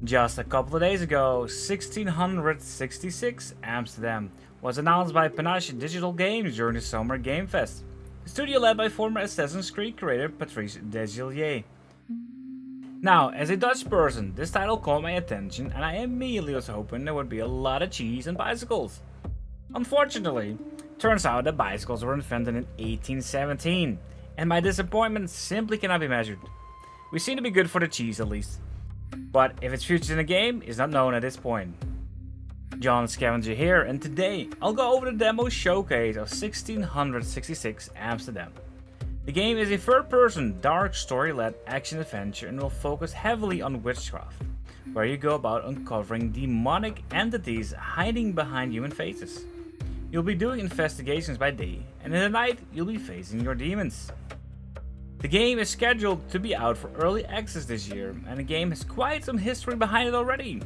Just a couple of days ago, 1666 Amsterdam was announced by Panache Digital Games during the Summer Game Fest. The studio led by former Assassin's Creed creator Patrice Desilliers. Now, as a Dutch person, this title caught my attention and I immediately was hoping there would be a lot of cheese and bicycles. Unfortunately, turns out that bicycles were invented in 1817, and my disappointment simply cannot be measured. We seem to be good for the cheese at least, but if its future in the game is not known at this point. John Scavenger here, and today I'll go over the demo showcase of 1666 Amsterdam. The game is a third-person, dark story-led action-adventure and will focus heavily on witchcraft, where you go about uncovering demonic entities hiding behind human faces. You'll be doing investigations by day, and in the night you'll be facing your demons. The game is scheduled to be out for early access this year, and the game has quite some history behind it already.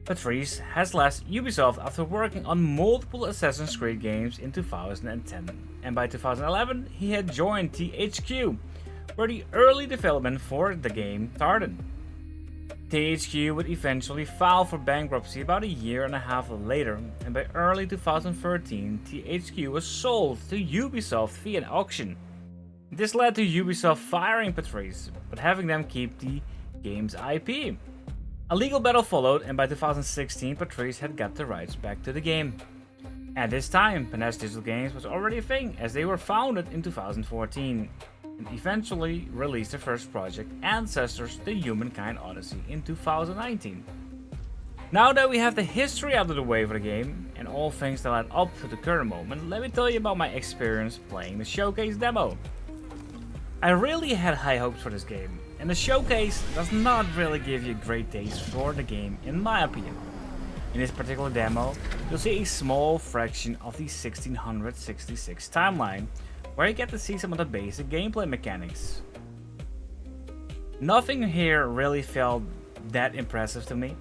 Patrice has left Ubisoft after working on multiple Assassin's Creed games in 2010, and by 2011 he had joined THQ, where the early development for the game started. THQ would eventually file for bankruptcy about a year and a half later, and by early 2013 THQ was sold to Ubisoft via an auction. This led to Ubisoft firing Patrice, but having them keep the game's IP. A legal battle followed, and by 2016 Patrice had got the rights back to the game. At this time, Panache Digital Games was already a thing, as they were founded in 2014, and eventually released their first project, Ancestors: The Humankind Odyssey, in 2019. Now that we have the history out of the way for the game, and all things that led up to the current moment, let me tell you about my experience playing the showcase demo. I really had high hopes for this game, and the showcase does not really give you a great taste for the game in my opinion. In this particular demo, you'll see a small fraction of the 1666 timeline, where you get to see some of the basic gameplay mechanics. Nothing here really felt that impressive to me.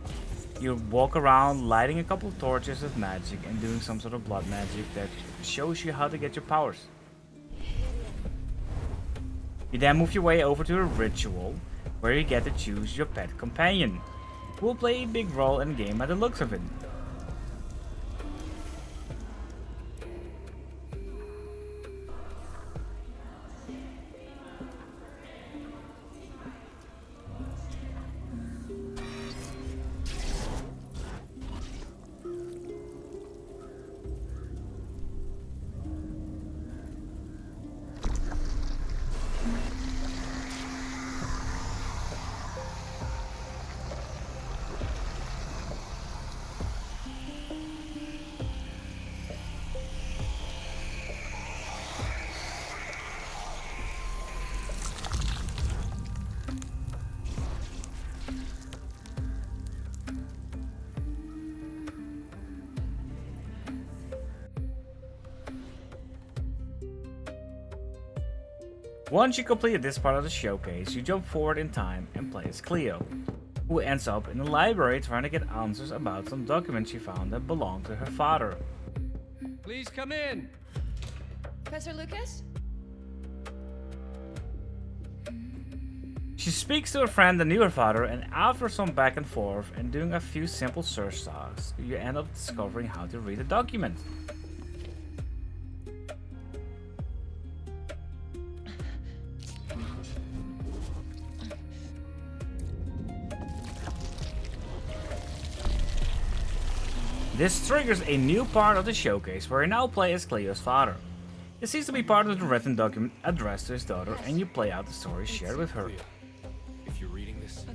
You walk around lighting a couple of torches with magic and doing some sort of blood magic that shows you how to get your powers. You then move your way over to a ritual, where you get to choose your pet companion, who will play a big role in the game by the looks of it. Once you completed this part of the showcase, you jump forward in time and play as Cleo, who ends up in the library trying to get answers about some documents she found that belonged to her father. Please come in. Professor Lucas? She speaks to a friend that knew her father, and after some back and forth and doing a few simple search tasks, you end up discovering how to read a document. This triggers a new part of the showcase where you now play as Cleo's father. It seems to be part of the written document addressed to his daughter, and you play out the story shared with her. If you're reading this,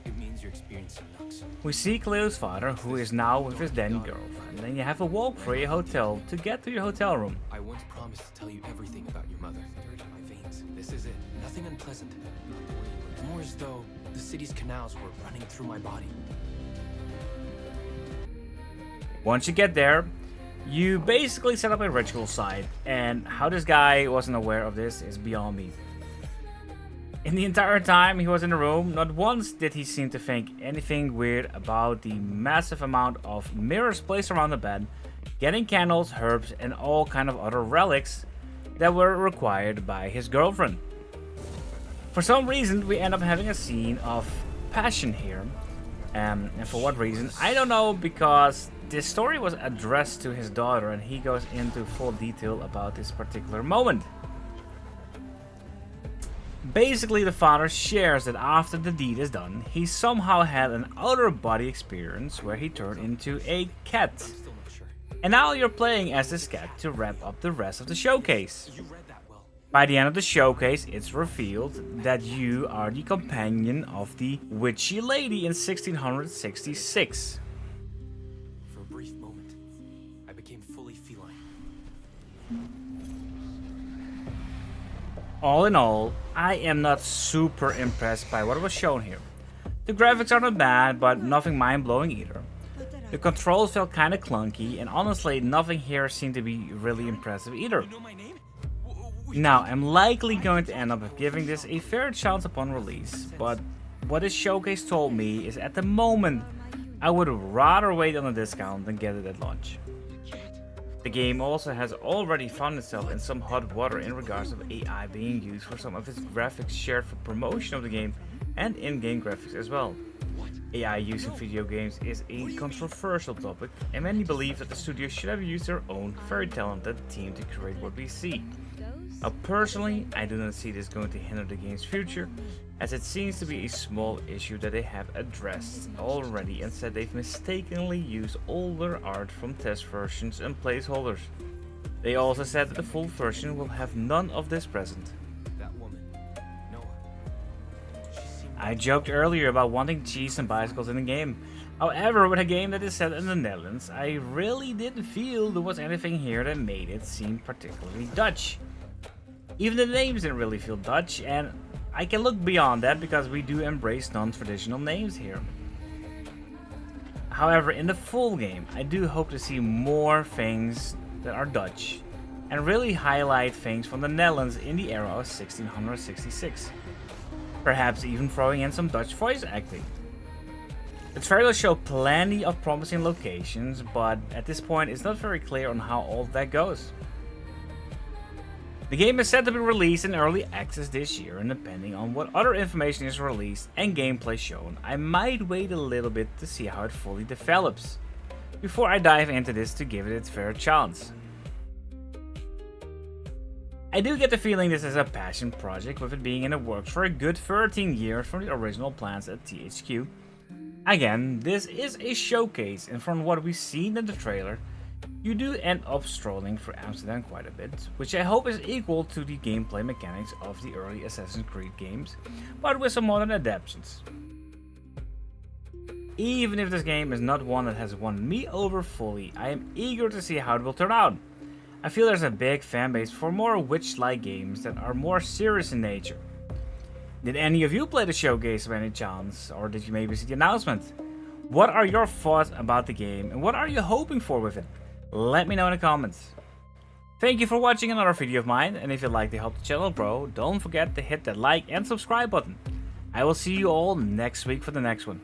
it means you're experiencing knocks. We see Cleo's father, who is now with his then girlfriend, and you have a walk through a hotel to get to your hotel room. I once promised to tell you everything about your mother. Dirt in my veins. This is it. Nothing unpleasant. It's more as though the city's canals were running through my body. Once you get there, you basically set up a ritual site, and how this guy wasn't aware of this is beyond me. In the entire time he was in the room, not once did he seem to think anything weird about the massive amount of mirrors placed around the bed, getting candles, herbs, and all kind of other relics that were required by his girlfriend. For some reason, we end up having a scene of passion here, And for what reason? I don't know, because this story was addressed to his daughter and he goes into full detail about this particular moment. Basically, the father shares that after the deed is done, he somehow had an outer body experience where he turned into a cat. Still not sure. And now you're playing as this cat to wrap up the rest of the showcase. You read that well. By the end of the showcase, it's revealed that you are the companion of the witchy lady in 1666. For a brief moment, I became fully feline. All in all, I am not super impressed by what was shown here. The graphics are not bad, but nothing mind-blowing either. The controls felt kinda clunky, and honestly, nothing here seemed to be really impressive either. You know my name? Now, I'm likely going to end up giving this a fair chance upon release, but what this showcase told me is at the moment, I would rather wait on a discount than get it at launch. The game also has already found itself in some hot water in regards of AI being used for some of its graphics shared for promotion of the game and in-game graphics as well. AI use in video games is a controversial topic, and many believe that the studio should have used their own very talented team to create what we see. Now, personally, I do not see this going to hinder the game's future, as it seems to be a small issue that they have addressed already and said they've mistakenly used older art from test versions and placeholders. They also said that the full version will have none of this present. That woman, Noah. She seemed I joked earlier about wanting cheese and bicycles in the game. However, with a game that is set in the Netherlands, I really didn't feel there was anything here that made it seem particularly Dutch. Even the names didn't really feel Dutch, and I can look beyond that because we do embrace non-traditional names here. However, in the full game, I do hope to see more things that are Dutch, and really highlight things from the Netherlands in the era of 1666. Perhaps even throwing in some Dutch voice acting. The trailer showed plenty of promising locations, but at this point it's not very clear on how all of that goes. The game is set to be released in early access this year, and depending on what other information is released and gameplay shown, I might wait a little bit to see how it fully develops, before I dive into this to give it its fair chance. I do get the feeling this is a passion project, with it being in the works for a good 13 years from the original plans at THQ. Again, this is a showcase, and from what we've seen in the trailer, you do end up strolling through Amsterdam quite a bit, which I hope is equal to the gameplay mechanics of the early Assassin's Creed games, but with some modern adaptations. Even if this game is not one that has won me over fully, I am eager to see how it will turn out. I feel there's a big fanbase for more witch-like games that are more serious in nature. Did any of you play the showcase by any chance, or did you maybe see the announcement? What are your thoughts about the game, and what are you hoping for with it? Let me know in the comments. Thank you for watching another video of mine, and if you'd like to help the channel grow, don't forget to hit that like and subscribe button. I will see you all next week for the next one.